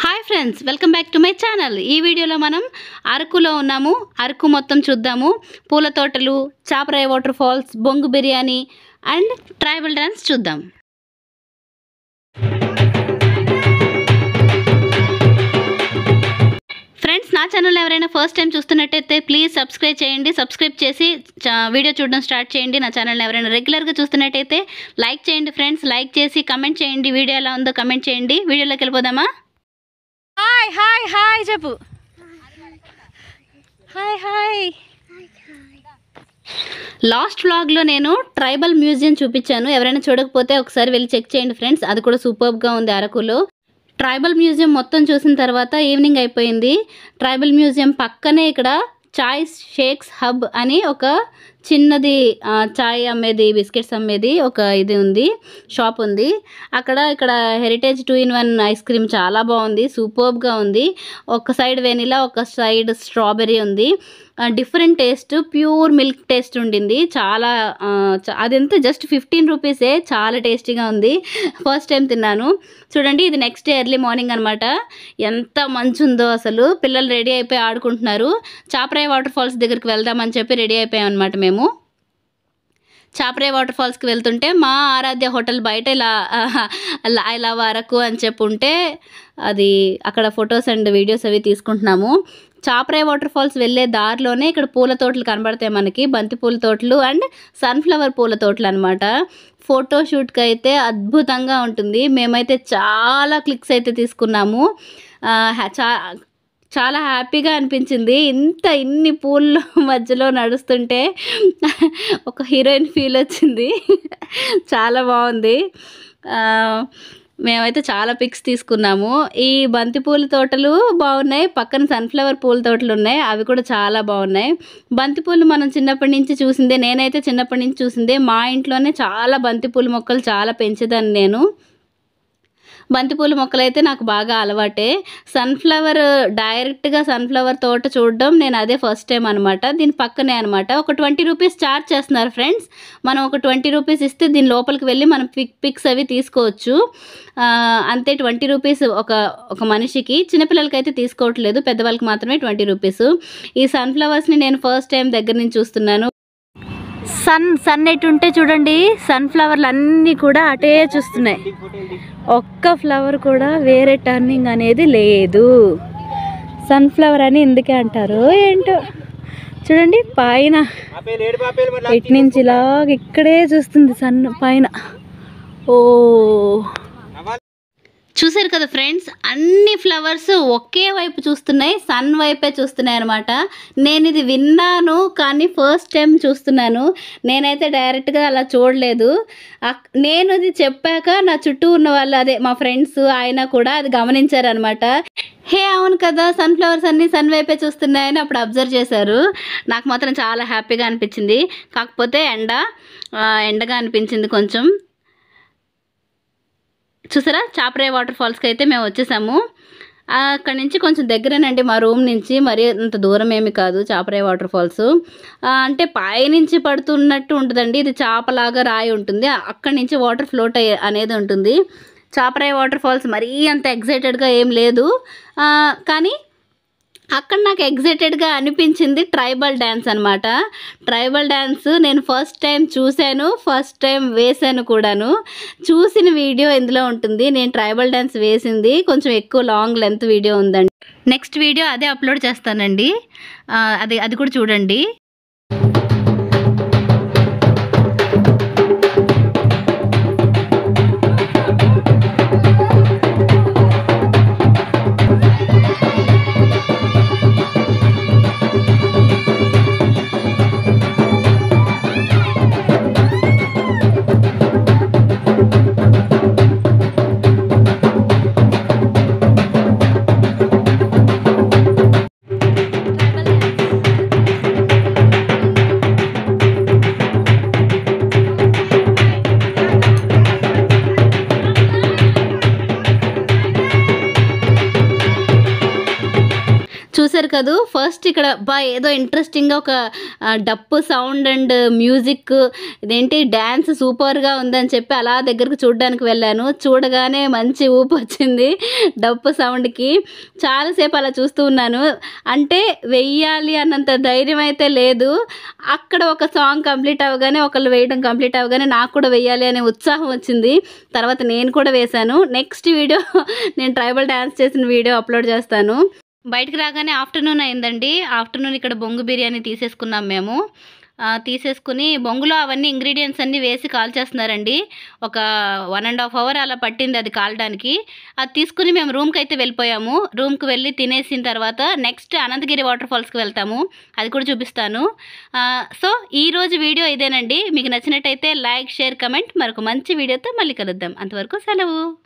Hi friends, welcome back to my channel. ఈ వీడియోలో మనం అరకులో ఉన్నాము. అరకు మొత్తం చూద్దాము. పూల తోటలు, చాపరాయి వాటర్ ఫాల్స్, బొంగు బిర్యానీ అండ్ ట్రైబల్ డాన్స్ చూద్దాం. ఫ్రెండ్స్, నా ఛానల్ ఎవరైనా ఫస్ట్ టైం చూస్తున్నట్టయితే ప్లీజ్ సబ్స్క్రైబ్ చేయండి. సబ్స్క్రైబ్ చేసి వీడియో చూడడం స్టార్ట్ చేయండి. నా ఛానల్ ఎవరైనా రెగ్యులర్గా చూస్తున్నట్టయితే లైక్ చేయండి. ఫ్రెండ్స్, లైక్ చేసి కమెంట్ చేయండి. వీడియో ఎలా ఉందో కమెంట్ చేయండి. వీడియోలోకి వెళ్ళిపోదామా? హాయ్ హాయ్ హాయ్ చెప్పు. Hi hi. లాస్ట్ వ్లాగ్లో నేను ట్రైబల్ మ్యూజియం చూపించాను. ఎవరైనా చూడకపోతే ఒకసారి వెళ్ళి చెక్ చేయండి ఫ్రెండ్స్. అది కూడా సూపర్గా ఉంది అరకులో. ట్రైబల్ మ్యూజియం మొత్తం చూసిన తర్వాత ఈవినింగ్ అయిపోయింది. ట్రైబల్ మ్యూజియం పక్కనే ఇక్కడ చాయ్ షేక్స్ హబ్ అని ఒక చిన్నది చాయ్ అమ్మేది, బిస్కెట్స్ అమ్మేది ఒక ఇది ఉంది, షాప్ ఉంది. ఇక్కడ హెరిటేజ్ 2-in-1 ఐస్ క్రీమ్ చాలా బాగుంది, సూపర్బ్గా ఉంది. ఒక సైడ్ వెనిలా, ఒక సైడ్ స్ట్రాబెర్రీ ఉంది. Different taste, pure milk taste ఉండింది. చాలా అదంతా జస్ట్ 15 రూపీసే. చాలా టేస్టీగా ఉంది. ఫస్ట్ టైం తిన్నాను. చూడండి, ఇది నెక్స్ట్ డే ఎర్లీ మార్నింగ్ అనమాట. ఎంత మంచు ఉందో అసలు. పిల్లలు రెడీ అయిపోయి ఆడుకుంటున్నారు. చాపరాయి వాటర్ ఫాల్స్ దగ్గరికి వెళ్దామని చెప్పి రెడీ అయిపోయాం అనమాట మేము. చాపరాయి వాటర్ ఫాల్స్కి వెళ్తుంటే మా ఆరాధ్య హోటల్ బయట ఇలా అరకు అని చెప్పుంటే అది అక్కడ ఫొటోస్ అండ్ వీడియోస్ అవి తీసుకుంటున్నాము. చాపరాయి వాటర్ ఫాల్స్ వెళ్ళే దారిలోనే ఇక్కడ పూల తోటలు కనబడతాయి మనకి. బంతి పూల తోటలు అండ్ సన్ఫ్లవర్ పూల తోటలు అనమాట. ఫోటోషూట్కి అయితే అద్భుతంగా ఉంటుంది. మేమైతే చాలా క్లిక్స్ అయితే తీసుకున్నాము. చాలా హ్యాపీగా అనిపించింది. ఇన్ని పూల మధ్యలో నడుస్తుంటే ఒక హీరోయిన్ ఫీల్ వచ్చింది. చాలా బాగుంది. మేమైతే చాలా పిక్స్ తీసుకున్నాము. ఈ బంతి పూల తోటలు బాగున్నాయి. పక్కన సన్ఫ్లవర్ పూల తోటలు ఉన్నాయి, అవి కూడా చాలా బాగున్నాయి. బంతిపూలు మనం చిన్నప్పటి నుంచి చూసిందే. నేనైతే చిన్నప్పటి నుంచి చూసిందే. మా ఇంట్లోనే చాలా బంతిపూల మొక్కలు చాలా పెంచేదాన్ని నేను. బంతిపూల మొక్కలు అయితే నాకు బాగా అలవాటే. డైరెక్ట్గా సన్ఫ్లవర్ తోట చూడడం నేను అదే ఫస్ట్ టైం అనమాట. దీని పక్కనే అనమాట. ఒక 20 రూపీస్ ఛార్జ్ చేస్తున్నారు ఫ్రెండ్స్. మనం ఒక 20 రూపీస్ ఇస్తే దీని లోపలికి వెళ్ళి మనం పిక్స్ అవి తీసుకోవచ్చు. అంతే, 20 రూపీస్ ఒక మనిషికి. చిన్నపిల్లలకి అయితే తీసుకోవట్లేదు, పెద్దవాళ్ళకి మాత్రమే 20 రూపీస్. ఈ సన్ఫ్లవర్స్ని నేను ఫస్ట్ టైం దగ్గర నుంచి చూస్తున్నాను. సన్ ఎటుంటే చూడండి, సన్ఫ్లవర్లు అన్నీ కూడా అటే చూస్తున్నాయి. ఒక్క ఫ్లవర్ కూడా వేరే టర్నింగ్ అనేది లేదు. సన్ఫ్లవర్ అని ఎందుకే అంటారు ఏంటో. చూడండి, పైన ఇటు నుంచి ఇలాగ ఇక్కడే చూస్తుంది సన్ పైన. ఓ, చూసారు కదా ఫ్రెండ్స్, అన్ని ఫ్లవర్స్ ఒకే వైపు చూస్తున్నాయి, సన్ వైపే చూస్తున్నాయి అనమాట. నేను ఇది విన్నాను కానీ ఫస్ట్ టైం చూస్తున్నాను. నేనైతే డైరెక్ట్గా అలా చూడలేదు. నేను ఇది చెప్పాక నా చుట్టూ ఉన్న వాళ్ళు, అదే మా ఫ్రెండ్స్ ఆయన కూడా అది గమనించారనమాట. హే అవును కదా, సన్ఫ్లవర్స్ అన్నీ సన్ వైపే చూస్తున్నాయని అప్పుడు అబ్జర్వ్ చేశారు. నాకు మాత్రం చాలా హ్యాపీగా అనిపించింది. కాకపోతే ఎండగా అనిపించింది కొంచెం. చూసారా, చాపరాయి వాటర్ ఫాల్స్కి అయితే మేము వచ్చేసాము. అక్కడి నుంచి కొంచెం దగ్గరేనండి మా రూమ్ నుంచి. మరి అంత దూరం ఏమి కాదు చాపరాయి వాటర్ ఫాల్స్. అంటే పైనుంచి పడుతున్నట్టు ఉంటుందండి. ఇది చాపలాగా రాయి ఉంటుంది, అక్కడి నుంచి వాటర్ ఫ్లోట్ అనేది ఉంటుంది. చాపరాయి వాటర్ ఫాల్స్ మరీ అంత ఎగ్జైటెడ్గా ఏం లేదు, కానీ అక్కడ నాకు ఎగ్జైటెడ్గా అనిపించింది ట్రైబల్ డ్యాన్స్ అనమాట. ట్రైబల్ డ్యాన్స్ నేను ఫస్ట్ టైం చూశాను, ఫస్ట్ టైం వేశాను కూడాను. చూసిన వీడియో ఇందులో ఉంటుంది. నేను ట్రైబల్ డ్యాన్స్ వేసింది కొంచెం ఎక్కువ లాంగ్ లెంత్ వీడియో ఉందండి. నెక్స్ట్ వీడియో అదే అప్లోడ్ చేస్తానండి, అది కూడా చూడండి. చూసారు కదూ ఫస్ట్ ఇక్కడ ఏదో ఇంట్రెస్టింగ్గా ఒక డప్పు సౌండ్ అండ్ మ్యూజిక్ ఇదేంటి డ్యాన్స్ సూపర్గా ఉందని చెప్పి అలా దగ్గరకు చూడడానికి వెళ్ళాను. చూడగానే మంచి ఊపు వచ్చింది డప్పు సౌండ్కి. చాలాసేపు అలా చూస్తూ ఉన్నాను. అంటే వెయ్యాలి అన్నంత ధైర్యం అయితే లేదు. అక్కడ ఒక సాంగ్ కంప్లీట్ అవ్వగానే ఒకళ్ళు వేయడం కంప్లీట్ అవ్వగానే నాకు కూడా వెయ్యాలి అనే ఉత్సాహం వచ్చింది. తర్వాత నేను కూడా వేశాను. నెక్స్ట్ వీడియో నేను ట్రైబల్ డ్యాన్స్ చేసిన వీడియో అప్లోడ్ చేస్తాను. బయటికి రాగానే ఆఫ్టర్నూన్ అయిందండి. ఆఫ్టర్నూన్ ఇక్కడ బొంగు బిర్యానీ తీసేసుకున్నాం మేము. తీసేసుకుని బొంగులో అవన్నీ ఇంగ్రీడియంట్స్ అన్నీ వేసి కాల్చేస్తున్నారండి. ఒక 1.5 hour అలా పట్టింది అది కాలడానికి. అది తీసుకుని మేము రూమ్కి అయితే వెళ్ళిపోయాము. రూమ్కి వెళ్ళి తినేసిన తర్వాత నెక్స్ట్ అనంతగిరి వాటర్ ఫాల్స్కి వెళ్తాము. అది కూడా చూపిస్తాను. సో ఈరోజు వీడియో ఇదేనండి. మీకు నచ్చినట్టయితే లైక్, షేర్, కమెంట్. మరొక మంచి వీడియోతో మళ్ళీ కలుద్దాం. అంతవరకు సెలవు.